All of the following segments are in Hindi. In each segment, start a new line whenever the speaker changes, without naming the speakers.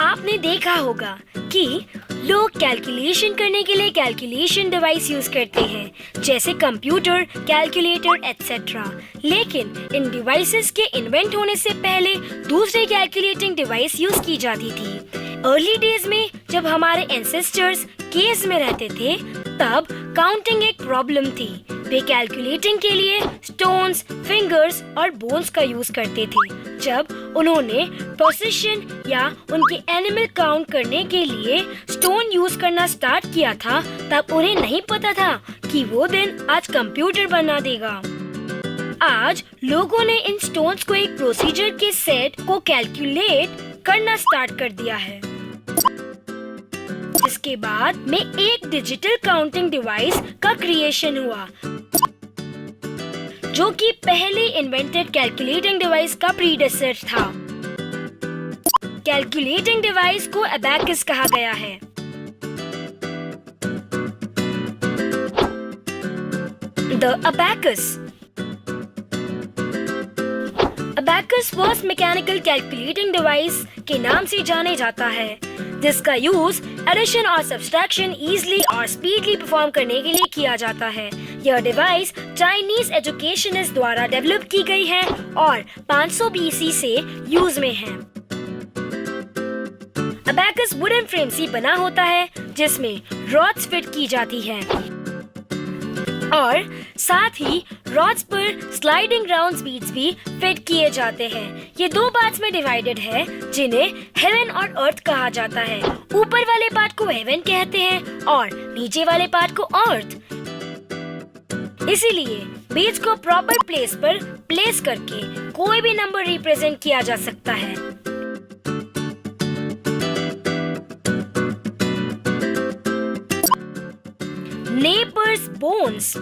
आपने देखा होगा कि लोग कैलकुलेशन करने के लिए कैलकुलेशन डिवाइस यूज करते हैं, जैसे कंप्यूटर, कैलकुलेटर एटसेट्रा। लेकिन इन डिवाइसेस के इन्वेंट होने से पहले दूसरे कैलकुलेटिंग डिवाइस यूज की जाती थी। अर्ली डेज में जब हमारे एंसेस्टर्स केव्स में रहते थे, तब काउंटिंग एक प्रॉब्लम थी। वे कैलकुलेटिंग के लिए स्टोन्स, फिंगर्स और बोन्स का यूज करते थे। जब उन्होंने प्रोसेशन या उनके एनिमल काउंट करने के लिए स्टोन यूज करना स्टार्ट किया था, तब उन्हें नहीं पता था कि वो दिन आज कंप्यूटर बना देगा। आज लोगों ने इन स्टोन्स को एक प्रोसीजर के सेट को कैलकुलेट करना स्टार्ट कर दिया है। इसके बाद में एक डिजिटल काउंटिंग डिवाइस का क्रिएशन हुआ, जो कि पहले इन्वेंटेड कैलकुलेटिंग डिवाइस का प्रीडेसेसर था। कैलकुलेटिंग डिवाइस को अबैकस कहा गया है। The abacus first mechanical calculating device के नाम से जाने जाता है, जिसका यूज एडिशन और सब्सट्रैक्शन इजीली और स्पीडली परफॉर्म करने के लिए किया जाता है। यह डिवाइस चाइनीज एजुकेशनिस्ट द्वारा डेवलप की गई है और 500 BC से यूज में है। अबैकस वुडन फ्रेम से बना होता है, जिसमें रॉड्स फिट की जाती है और साथ ही रॉड्स पर स्लाइडिंग राउंड बीड्स भी फिट किए जाते हैं। ये दो पार्ट्स में डिवाइडेड है, जिन्हें हेवन और अर्थ कहा जाता है। ऊपर वाले पार्ट को हेवन कहते हैं और नीचे वाले पार्ट को अर्थ। इसीलिए बीड्स को प्रॉपर प्लेस पर प्लेस करके कोई भी नंबर रिप्रेजेंट किया जा सकता है। Nepers bones.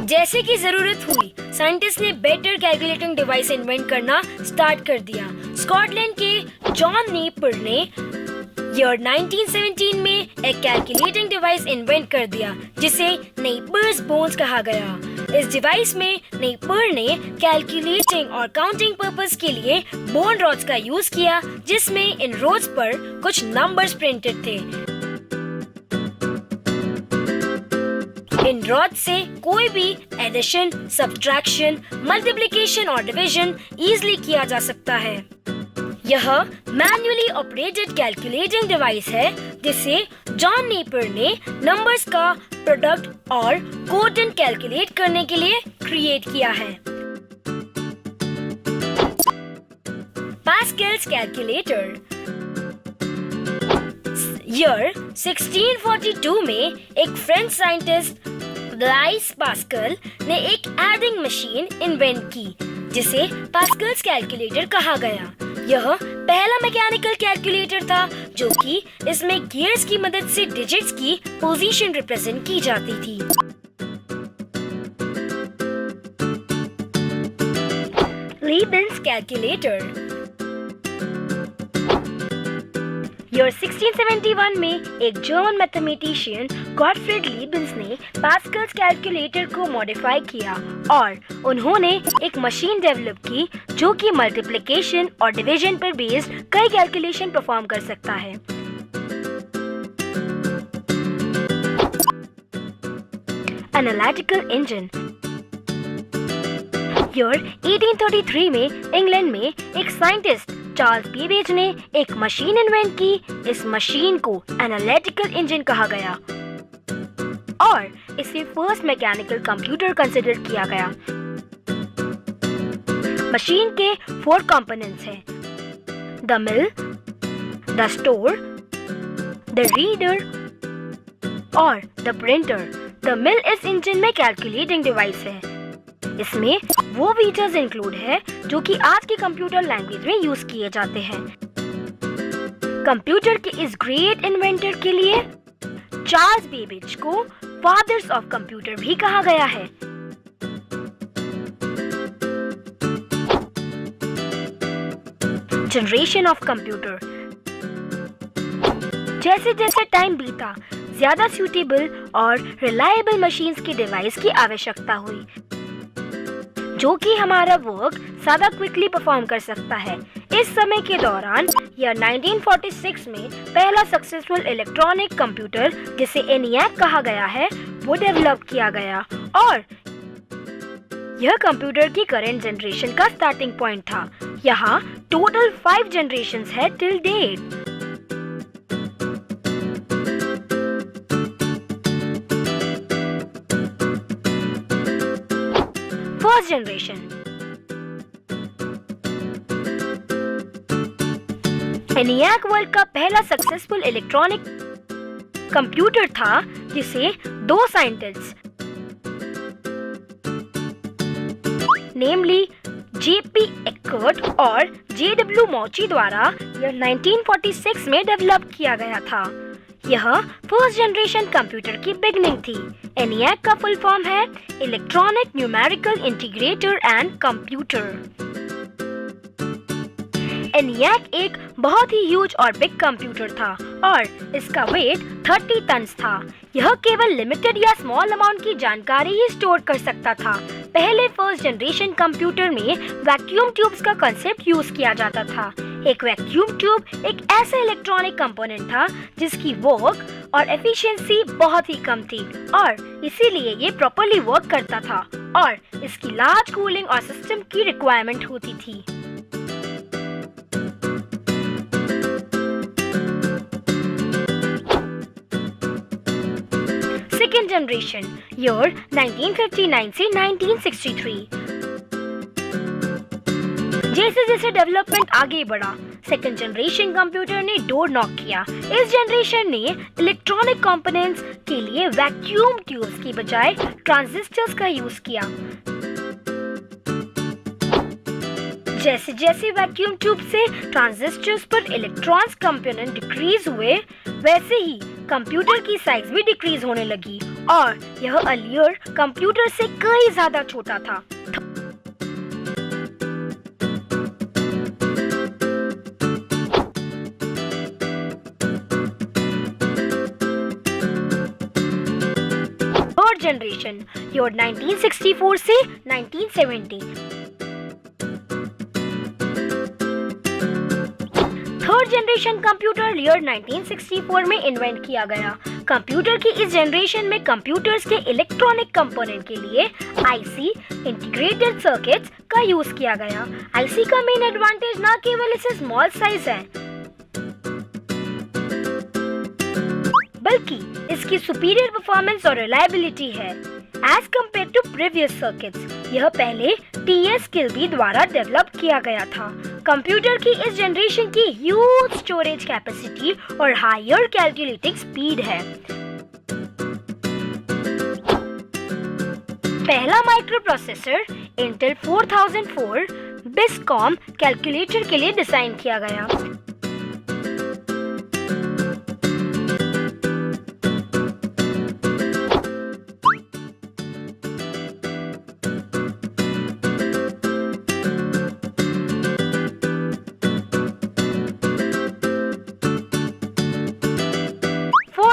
जैसे कि जरूरत हुई, साइंटिस्ट ने बेटर कैलकुलेटिंग डिवाइस इन्वेंट करना स्टार्ट कर दिया। स्कॉटलैंड के जॉन नेपर ने ईयर 1917 में एक कैलकुलेटिंग डिवाइस इन्वेंट कर दिया, जिसे नेपर्स बोन्स कहा गया। इस डिवाइस में नेपर ने कैलकुलेटिंग और काउंटिंग पर्पस के लिए बोन रॉड्स का यूज किया, जिसमें इन रॉड्स पर कुछ नंबर्स प्रिंटेड थे। इन रॉड से कोई भी एडिशन, सब्ट्रैक्शन, मल्टीप्लिकेशन और डिवीजन इजीली किया जा सकता है। यह मैन्युअली ऑपरेटेड कैलकुलेटिंग डिवाइस है, जिसे जॉन नेपर ने नंबर्स का प्रोडक्ट और कोटेंट कैलकुलेट करने के लिए क्रिएट किया है। Pascal's calculator. ईयर 1642 में एक फ्रेंच साइंटिस्ट ब्लाइस पास्कल ने एक एडिंग मशीन इन्वेंट की, जिसे पास्कल्स कैलकुलेटर कहा गया। यह पहला मैकेनिकल कैलकुलेटर था, जो कि इसमें गियर्स की मदद से डिजिट्स की पोजीशन रिप्रेजेंट की जाती थी। Leibniz calculator. ईयर 1671 में एक जर्मन मैथमेटिशियन गॉटफ्रीड लीबनिज़ ने पास्कल्स कैलकुलेटर को मॉडिफाई किया और उन्होंने एक मशीन डेवलप की, जो कि मल्टीप्लिकेशन और डिवीजन पर बेस्ड कई कैलकुलेशन परफॉर्म कर सकता है। Analytical engine. ईयर 1833 में इंग्लैंड में एक साइंटिस्ट चार्ल्स बेबेज ने एक मशीन इन्वेंट की। इस मशीन को एनालिटिकल इंजन कहा गया और इसे फर्स्ट मैकेनिकल कंप्यूटर कंसिडर किया गया। मशीन के 4 कंपोनेंट्स हैं: the mill, the store, the reader और द प्रिंटर। द मिल इस इंजन में कैलकुलेटिंग डिवाइस है। इसमें वो फीचर्स इंक्लूड है जो कि आज के कंप्यूटर लैंग्वेज में यूज किए जाते हैं। कंप्यूटर के इस ग्रेट इन्वेंटर के लिए चार्ल्स बेबेज को फादर्स ऑफ कंप्यूटर भी कहा गया है। Generation of computer. जैसे जैसे टाइम बीता, ज्यादा सूटेबल और रिलायबल मशीन्स की डिवाइस की आवश्यकता हुई, जो कि हमारा वर्क ज्यादा क्विकली परफॉर्म कर सकता है। इस समय के दौरान या 1946 में पहला सक्सेसफुल इलेक्ट्रॉनिक कंप्यूटर जिसे ENIAC कहा गया है वो डेवलप किया गया और यह कंप्यूटर की करंट जनरेशन का स्टार्टिंग पॉइंट था। यहाँ टोटल 5 जनरेशंस है till date. First generation ENIAC world का पहला सक्सेसफुल इलेक्ट्रॉनिक कंप्यूटर था जिसे 2 साइंटिस्ट नेमली J.P. Eckert और J.W. Mauchly द्वारा यह 1946 में डेवलप किया गया था। यह फर्स्ट जनरेशन कंप्यूटर की बिगनिंग थी। ENIAC का फुल फॉर्म है electronic numerical integrator and computer. ENIAC एक बहुत ही ह्यूज और बिग कंप्यूटर था और इसका वेट 30 टन था। यह केवल लिमिटेड या स्मॉल अमाउंट की जानकारी ही स्टोर कर सकता था। पहले फर्स्ट जनरेशन कंप्यूटर में वैक्यूम ट्यूब्स का कंसेप्ट यूज किया जाता था। एक वैक्यूम ट्यूब एक ऐसा इलेक्ट्रॉनिक कंपोनेंट था जिसकी वर्क और एफिशिएंसी बहुत ही कम थी और इसीलिए ये प्रॉपर्ली वर्क करता था और इसकी लार्ज कूलिंग और सिस्टम की रिक्वायरमेंट होती थी। सेकेंड जनरेशन ईयर 1959 से 1963। जैसे जैसे डेवलपमेंट आगे बढ़ा सेकेंड जनरेशन कंप्यूटर ने डोर नॉक किया। इस जनरेशन ने इलेक्ट्रॉनिक कंपोनेंट्स के लिए वैक्यूम ट्यूब्स की बजाय ट्रांजिस्टर्स का यूज किया। जैसे जैसे वैक्यूम ट्यूब से ट्रांजिस्टर्स पर इलेक्ट्रॉन्स कंपोनेंट डिक्रीज हुए वैसे ही कंप्यूटर की साइज भी डिक्रीज होने लगी और यह अर्लियर कंप्यूटर से कई ज्यादा छोटा था। थर्ड जनरेशन ईयर 1964 से 1970। थर्ड जनरेशन कंप्यूटर ईयर 1964 में इन्वेंट किया गया। कंप्यूटर की इस जनरेशन में कंप्यूटर्स के इलेक्ट्रॉनिक कंपोनेंट के लिए आईसी इंटीग्रेटेड सर्किट्स का यूज किया गया। आईसी का मेन एडवांटेज न केवल इसे स्मॉल साइज है बल्कि इसकी सुपीरियर परफॉर्मेंस और रिलायबिलिटी है as compared to previous circuits. यह पहले टीएस किल्बी द्वारा डेवलप किया गया था। कंप्यूटर की इस जनरेशन की ह्यूज स्टोरेज कैपेसिटी और हायर कैलकुलेटिंग स्पीड है। पहला माइक्रोप्रोसेसर इंटेल 4004 बिस्कॉम कैलकुलेटर के लिए डिजाइन किया गया।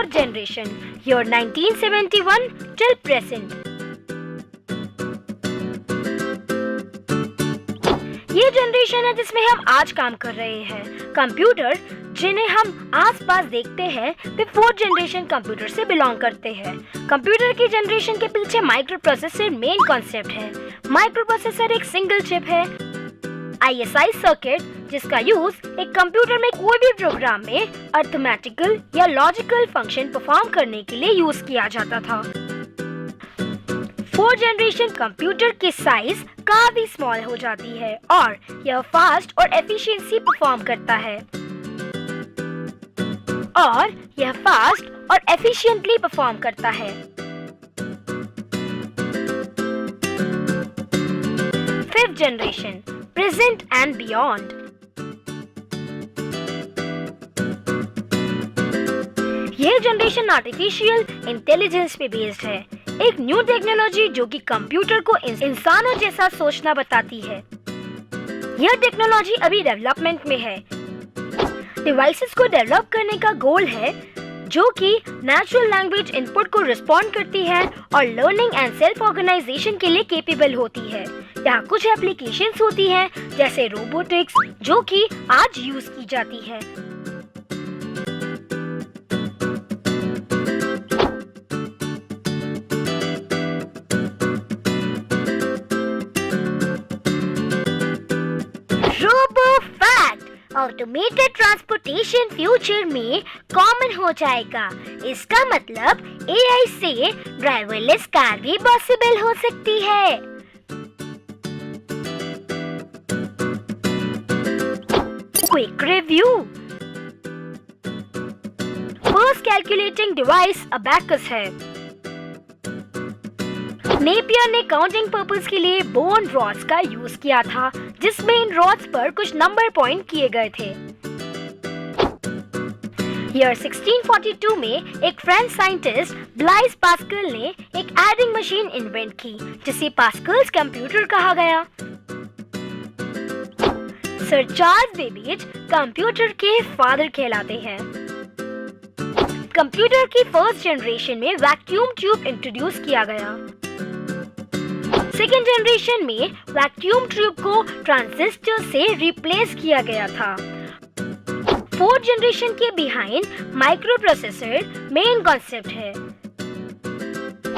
Generation year 1971 till present। ये जनरेशन है जिसमें हम आज काम कर रहे हैं। कंप्यूटर जिन्हें हम आसपास देखते हैं वे फोर्थ जनरेशन कंप्यूटर से बिलोंग करते हैं। कंप्यूटर की जनरेशन के पीछे माइक्रोप्रोसेसर मेन कॉन्सेप्ट है। माइक्रोप्रोसेसर एक सिंगल चिप है आईएसआई सर्किट जिसका यूज एक कंप्यूटर में कोई भी प्रोग्राम में अरिथमेटिकल या लॉजिकल फंक्शन परफॉर्म करने के लिए यूज किया जाता था। फोर्थ जनरेशन कंप्यूटर की साइज काफी स्मॉल हो जाती है और यह फास्ट और एफिशिएंसी परफॉर्म करता है एफिशिएंटली परफॉर्म करता है। Fifth generation present and beyond. यह जनरेशन आर्टिफिशियल इंटेलिजेंस पे बेस्ड है, एक न्यू टेक्नोलॉजी जो कि कंप्यूटर को इंसानों जैसा सोचना बताती है। यह टेक्नोलॉजी अभी डेवलपमेंट में है। डिवाइसेस को डेवलप करने का गोल है जो कि नेचुरल लैंग्वेज इनपुट को रिस्पॉन्ड करती है और लर्निंग एंड सेल्फ ऑर्गेनाइजेशन के लिए कैपेबल होती है। यहाँ कुछ एप्लीकेशंस होती हैं जैसे रोबोटिक्स, जो कि आज यूज की जाती है। रोबोफैक्ट, ऑटोमेटेड ट्रांसपोर्टेशन फ्यूचर में कॉमन हो जाएगा। इसका मतलब एआई से ड्राइवरलेस कार भी पॉसिबल हो सकती है। Quick review. First calculating device abacus है। नेपियर ने काउंटिंग पर्पस के लिए बोन रॉड्स का यूज किया था, जिसमें इन रॉड्स पर कुछ नंबर पॉइंट किए गए थे। ईयर 1642 में एक फ्रेंच साइंटिस्ट ब्लाइस पास्कल ने एक एडिंग मशीन इन्वेंट की, जिसे पास्कल्स कंप्यूटर कहा गया। सर चार्ल्स बेबेज कंप्यूटर के फादर कहलाते हैं। कंप्यूटर की फर्स्ट जनरेशन में वैक्यूम ट्यूब इंट्रोड्यूस किया गया। सेकेंड जनरेशन में वैक्यूम ट्यूब को ट्रांजिस्टर से रिप्लेस किया गया था। फोर्थ जनरेशन के behind micro processor main concept है।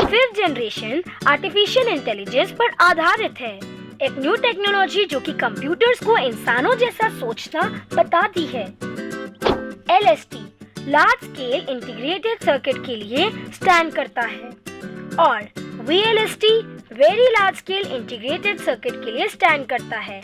फिफ्थ जनरेशन आर्टिफिशियल इंटेलिजेंस पर आधारित है, एक न्यू टेक्नोलॉजी जो कि कंप्यूटर्स को इंसानों जैसा सोचना बताती है। LST large scale integrated circuit के लिए स्टैंड करता है और VLST very large scale integrated circuit के लिए स्टैंड करता है।